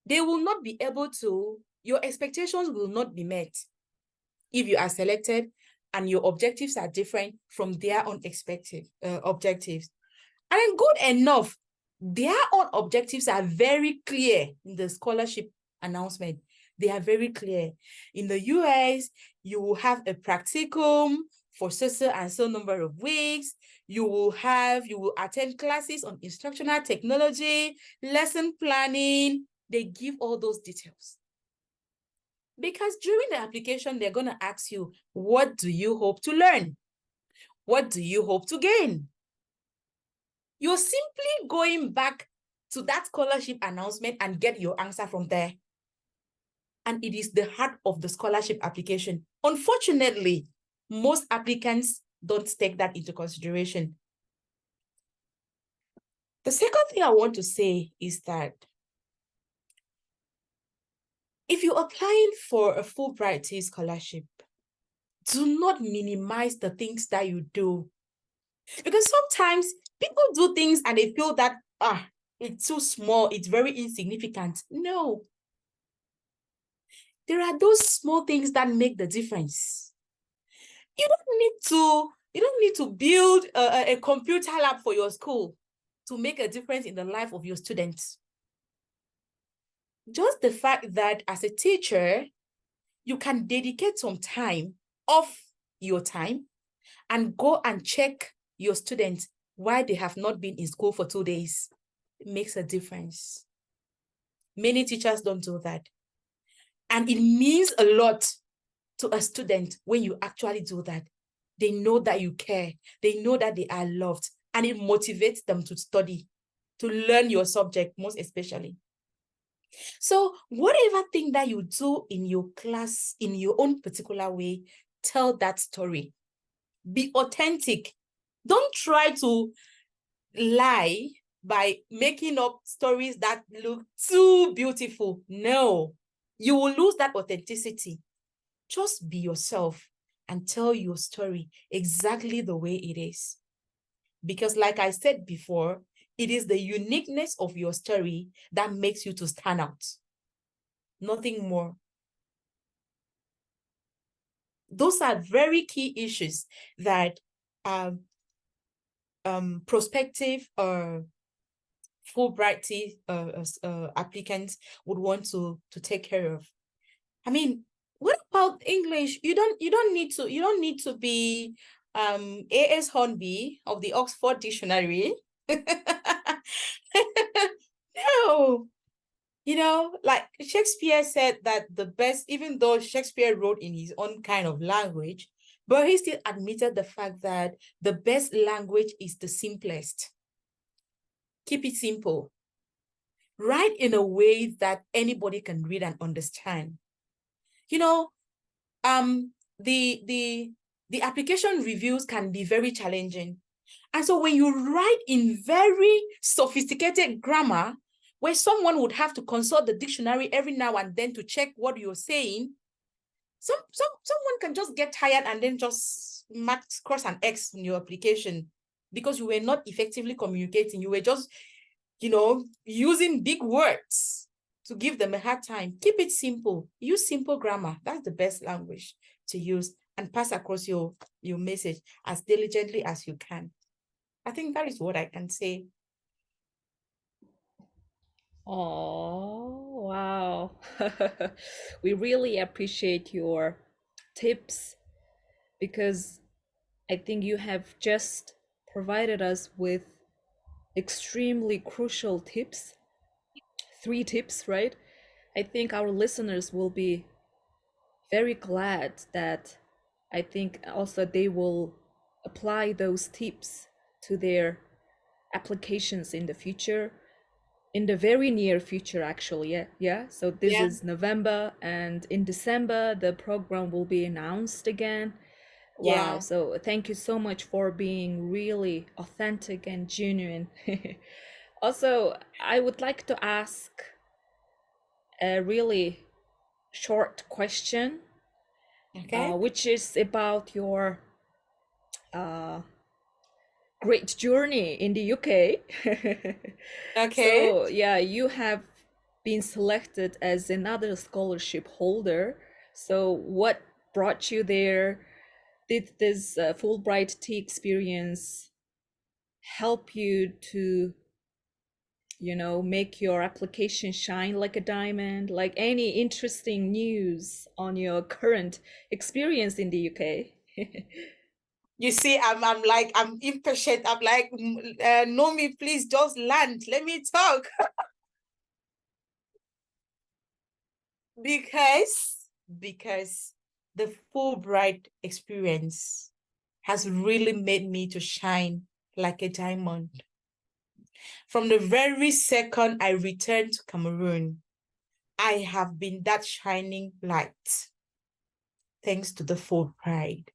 they will not be able to, your expectations will not be met if you are selected and your objectives are different from their own objectives. And then good enough, their own objectives are very clear in the scholarship announcement. They are very clear. In the US, you will have a practicum for so and so number of weeks. You will attend classes on instructional technology, lesson planning. They give all those details. Because during the application, they're going to ask you, what do you hope to learn? What do you hope to gain? You're simply going back to that scholarship announcement and get your answer from there. And it is the heart of the scholarship application. Unfortunately, most applicants don't take that into consideration. The second thing I want to say is that if you're applying for a Fulbright scholarship, do not minimize the things that you do. Because sometimes people do things and they feel that, it's too small, it's very insignificant. No. There are those small things that make the difference. You don't need to build a computer lab for your school to make a difference in the life of your students. Just the fact that as a teacher, you can dedicate some time off your time and go and check your students why they have not been in school for 2 days. It makes a difference. Many teachers don't do that. And it means a lot to a student when you actually do that. They know that you care. They know that they are loved. And it motivates them to study, to learn your subject, most especially. So whatever thing that you do in your class, in your own particular way, tell that story. Be authentic. Don't try to lie by making up stories that look too beautiful. No, you will lose that authenticity. Just be yourself and tell your story exactly the way it is. Because like I said before, it is the uniqueness of your story that makes you to stand out. Nothing more. Those are very key issues that prospective Fulbright applicants would want to take care of. I mean, what about English? You don't need to be A.S. Hornby of the Oxford Dictionary. No. Like Shakespeare said that the best, even though Shakespeare wrote in his own kind of language, but he still admitted the fact that the best language is the simplest. Keep it simple. Write in a way that anybody can read and understand. The application reviews can be very challenging. And so when you write in very sophisticated grammar, where someone would have to consult the dictionary every now and then to check what you're saying, someone can just get tired and then just cross an X in your application because you were not effectively communicating. You were just, using big words to give them a hard time. Keep it simple. Use simple grammar. That's the best language to use and pass across your message as diligently as you can. I think that is what I can say. Oh, wow. We really appreciate your tips because I think you have just provided us with extremely crucial tips. 3 tips, right? I think our listeners will be very glad that I think also they will apply those tips to their applications in the future. in the very near future, actually. Yeah. So this Yeah. is November, and in December the program will be announced again. Wow. Yeah. So thank you so much for being really authentic and genuine. Also, I would like to ask a really short question, Okay. which is about your uh, great journey in the UK. Okay. So, yeah, you have been selected as another scholarship holder. So, what brought you there? Did this Fulbright tea experience help you to, make your application shine like a diamond? Like any interesting news on your current experience in the UK? You see, I'm impatient. I'm like, Nomi, please just land. Let me talk. because the Fulbright experience has really made me to shine like a diamond. From the very second I returned to Cameroon, I have been that shining light, thanks to the Fulbright.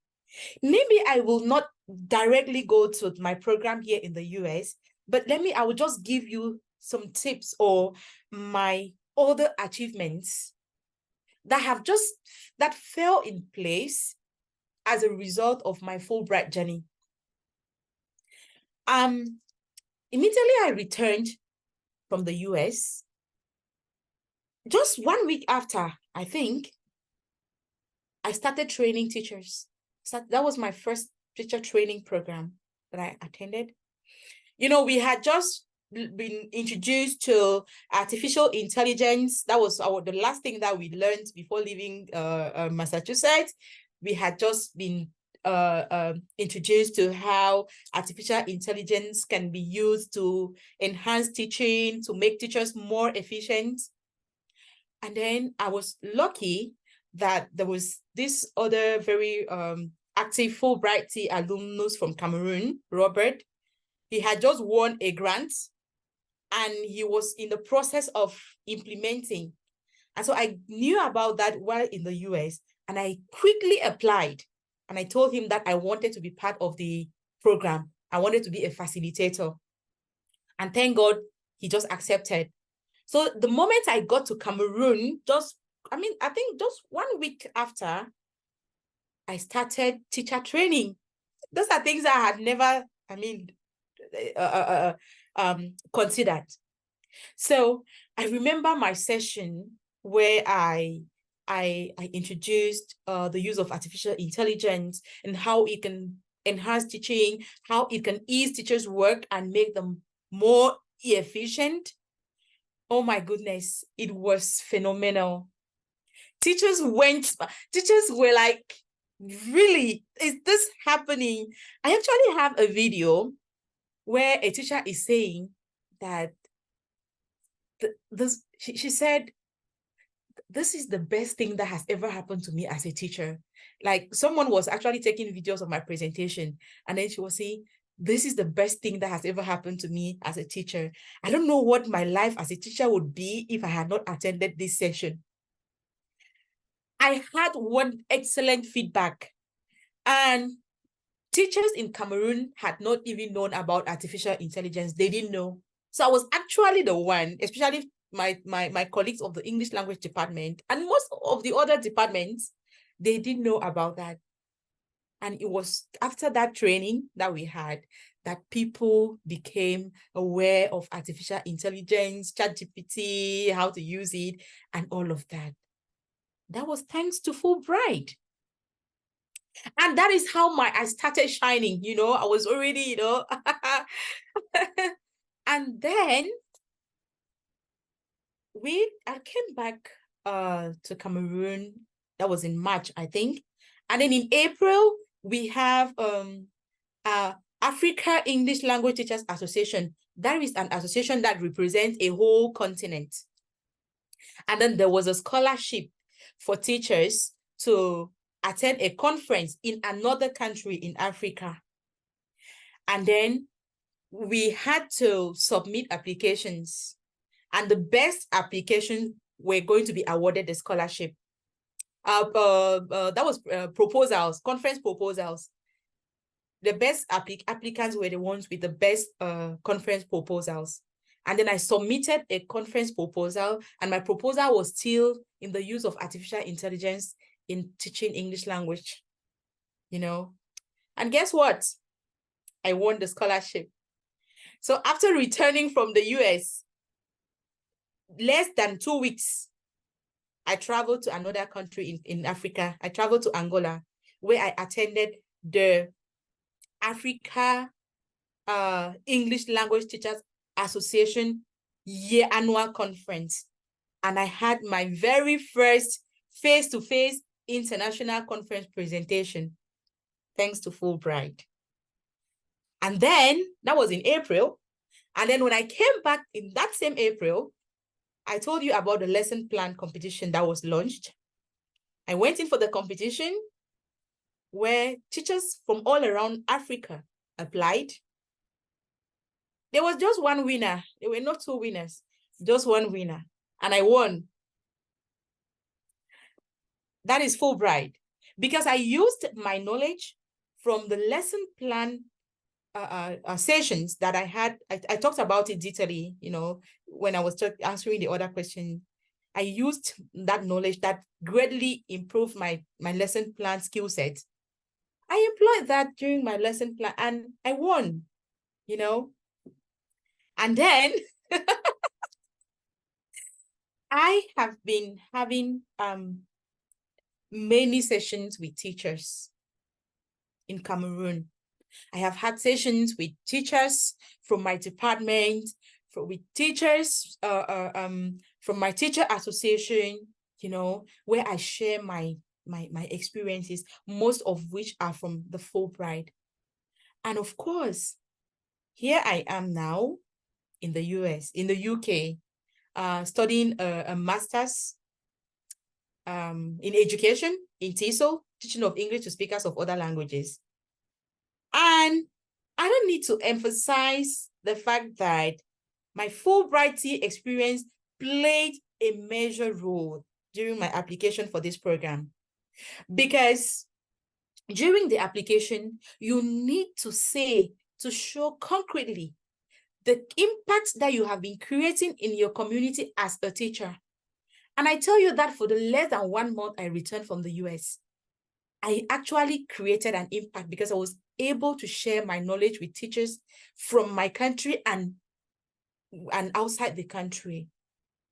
Maybe I will not directly go to my program here in the US, but I will just give you some tips or my other achievements that fell in place as a result of my Fulbright journey. Immediately I returned from the US. Just 1 week after, I think, I started training teachers. So that was my first teacher training program that I attended. We had just been introduced to artificial intelligence. That was the last thing that we learned before leaving Massachusetts. We had just been introduced to how artificial intelligence can be used to enhance teaching, to make teachers more efficient. And then I was lucky that there was this other very active Fulbright alumnus from Cameroon, Robert. He had just won a grant and he was in the process of implementing. And so I knew about that while in the US, and I quickly applied. And I told him that I wanted to be part of the program. I wanted to be a facilitator. And thank God he just accepted. So the moment I got to Cameroon, I think just 1 week after, I started teacher training. Those are things I had never, considered. So I remember my session where I introduced the use of artificial intelligence and how it can enhance teaching, how it can ease teachers' work and make them more efficient. Oh my goodness, it was phenomenal. Teachers were like, really, is this happening? I actually have a video where a teacher is saying that she said, this is the best thing that has ever happened to me as a teacher. Like someone was actually taking videos of my presentation, and then she was saying, this is the best thing that has ever happened to me as a teacher. I don't know what my life as a teacher would be if I had not attended this session. I had one excellent feedback, and teachers in Cameroon had not even known about artificial intelligence. They didn't know. So I was actually the one, especially my colleagues of the English language department and most of the other departments, they didn't know about that. And it was after that training that we had that people became aware of artificial intelligence, ChatGPT, how to use it, and all of that. That was thanks to Fulbright. And that is how I started shining, I was already, and then I came back to Cameroon. That was in March, I think. And then in April, we have Africa English Language Teachers Association. That is an association that represents a whole continent. And then there was a scholarship for teachers to attend a conference in another country in Africa. And then we had to submit applications. and the best application were going to be awarded the scholarship. That was proposals, conference proposals. The best applicants were the ones with the best conference proposals. And then I submitted a conference proposal, and my proposal was still in the use of artificial intelligence in teaching English language, you know. And guess what? I won the scholarship. So after returning from the US, less than 2 weeks, I traveled to another country in Africa. I traveled to Angola, where I attended the Africa English Language Teachers Association annual conference. And I had my very first face-to-face international conference presentation, thanks to Fulbright. And then that was in April. And then when I came back in that same April, I told you about the lesson plan competition that was launched. I went in for the competition where teachers from all around Africa applied. There was just one winner. There were not two winners, just one winner. And I won. That is Fulbright, because I used my knowledge from the lesson plan sessions that I had. I talked about it detailedly, you know, when I was answering the other question. I used that knowledge that greatly improved my lesson plan skill set. I employed that during my lesson plan and I won, you know. And then I have been having many sessions with teachers in Cameroon. I have had sessions with teachers from my department, with teachers from my teacher association, you know, where I share my experiences, most of which are from the Fulbright. And of course, here I am now in the US, in the UK, studying a master's in education in TESOL, teaching of English to speakers of other languages. And I don't need to emphasize the fact that my Fulbright experience played a major role during my application for this program. Because during the application, you need to show concretely the impact that you have been creating in your community as a teacher. And I tell you that for the less than 1 month I returned from the US, I actually created an impact because I was able to share my knowledge with teachers from my country and outside the country,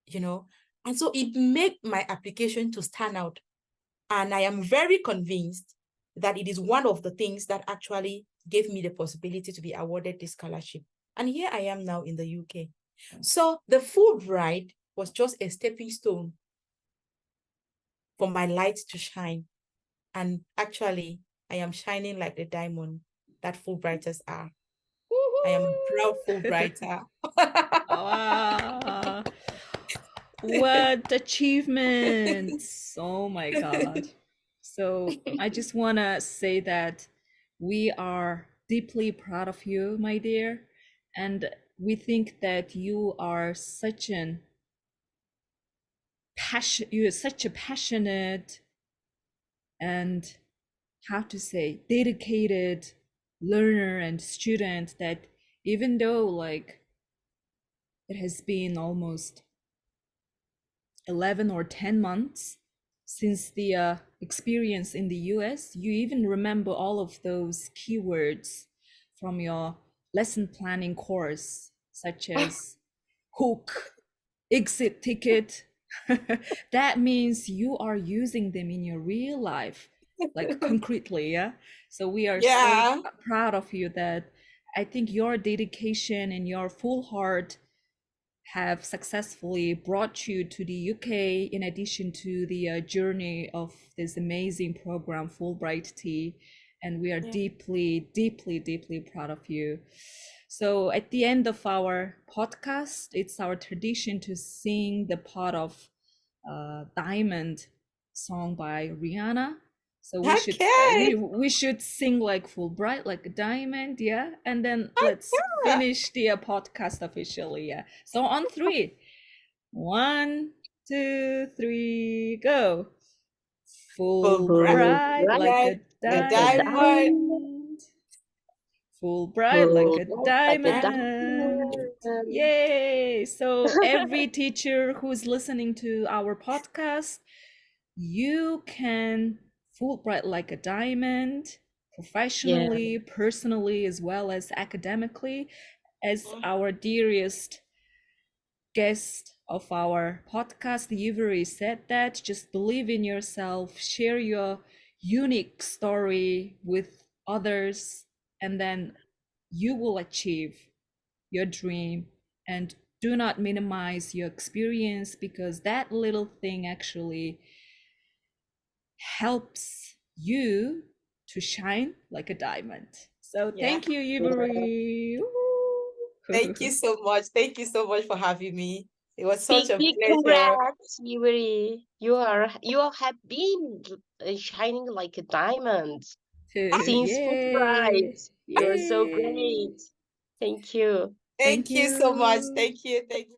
you know. And so it made my application to stand out. And I am very convinced that it is one of the things that actually gave me the possibility to be awarded this scholarship. And here I am now in the UK. So the Fulbright was just a stepping stone for my light to shine. And actually, I am shining like the diamond that Fulbrighters are. I am a proud Fulbrighter. Wow. What achievements! Oh my God. So I just want to say that we are deeply proud of you, my dear. And we think that you are such a passionate and, how to say, dedicated learner and student, that even though like it has been almost 11 or 10 months since the experience in the US, you even remember all of those keywords from your lesson planning course, such as hook, exit ticket. That means you are using them in your real life, like concretely, yeah? So we are so proud of you that I think your dedication and your full heart have successfully brought you to the UK, in addition to the journey of this amazing program, Fulbright Tea. And we are deeply, deeply, deeply proud of you. So at the end of our podcast, it's our tradition to sing the part of Diamond song by Rihanna. So we should sing like Fulbright, like a diamond, yeah. And then let's finish the podcast officially, yeah. So on 3, 1, 2, 3, go. Fulbright, Fulbright like a a Like a diamond. diamond. Fulbright like a Fulbright, like a diamond. diamond. Yay! So, every teacher who's listening to our podcast, you can Fulbright like a diamond Yeah, professionally, personally, as well as academically, as our dearest guest of our podcast, Yiviri, said that just believe in yourself, share your unique story with others, and then you will achieve your dream. And do not minimize your experience, because that little thing actually helps you to shine like a diamond. So Yeah. thank you, yeah. Yiviri. Thank you so much. Thank you so much for having me. It was such Big, a big pleasure. congrats, Yiviri. You have been shining like a diamond since Yay! Fulbright. You're so Yay! great. Thank you. Thank Thank you so much. you. Thank you. Thank you.